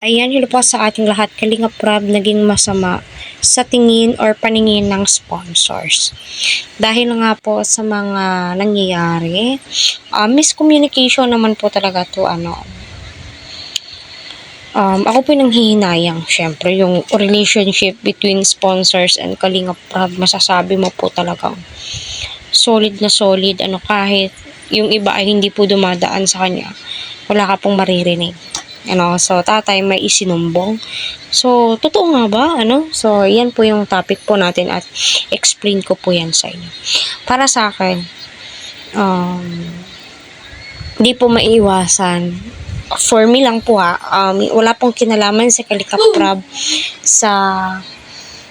Ayan, hello po sa ating lahat. Kalingap Rab naging masama sa tingin or paningin ng sponsors. Dahil nga po sa mga nangyayari, miscommunication naman po talaga to ako po nanghihinayang. Syempre, yung relationship between sponsors and Kalingap Rab, masasabi mo po talagang solid na solid. Kahit yung iba ay hindi po dumadaan sa kanya, wala ka pong maririnig. So tatay may isinumbong. So totoo nga ba? So yan po yung topic po natin at explain ko po yan sa inyo. Para sa akin, di po maiiwasan. For me lang po wala pong kinalaman sa Kalingap Rab sa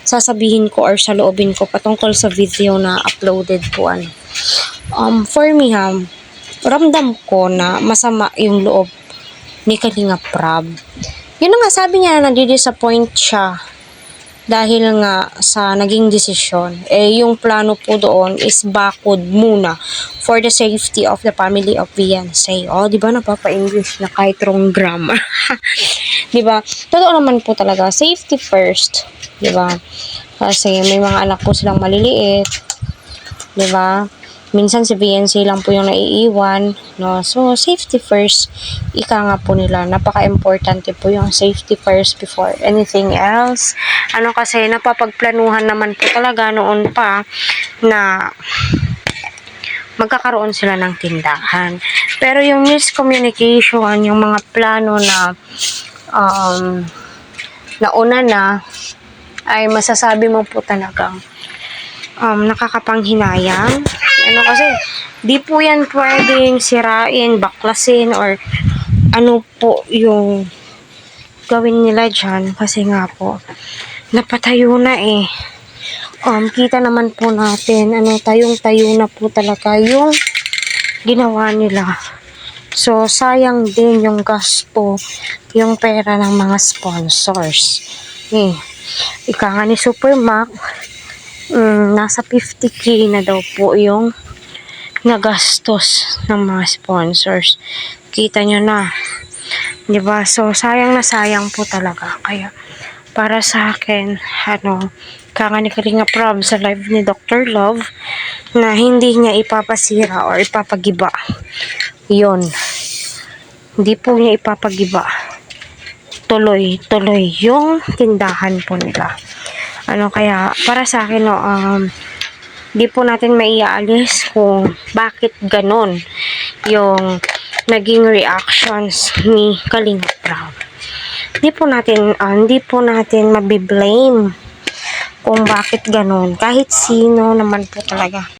sasabihin ko or sa loobin ko patungkol sa video na uploaded po for me ramdam ko na masama yung loob ni Kalingap Rab. Yun na nga, sabi niya na nadi-disappoint siya dahil nga sa naging desisyon. Yung plano po doon is bakod muna for the safety of the family of Beyonce. Di ba napapa-English na kahit wrong grammar? Di ba? Totoo naman po talaga, safety first. Di ba? Kasi may mga anak po silang maliliit. Di ba? Minsan si Beyonce lang po yung naiiwan, no? So, safety first. Ika nga po nila, napaka-importante po yung safety first before anything else. Kasi napapagplanuhan naman po talaga noon pa na magkakaroon sila ng tindahan. Pero yung miscommunication, yung mga plano na nauna na, ay masasabi mo po talagang nakakapanghinayang. Kasi di po yan pwedeng sirain, baklasin, or po yung gawin nila dyan. Kasi nga po, napatayo na kita naman po natin, tayong-tayo na po talaga yung ginawa nila. So, sayang din yung gasto, yung pera ng mga sponsors. Ika nga ni Supermac, nasa 50k na daw po yung nagastos ng mga sponsors. Kita nyo na, diba? So sayang na sayang po talaga. Kaya para sa akin, kanga ni Kalingap Rab sa live ni Dr. Love na hindi niya ipapasira or ipapagiba yon, hindi po niya ipapagiba, tuloy yung tindahan po nila. Kaya para sa akin di po natin maiaalis kung bakit ganon yung naging reactions ni Kalingap Rab. Di po natin mabiblame kung bakit ganon, kahit sino naman po talaga.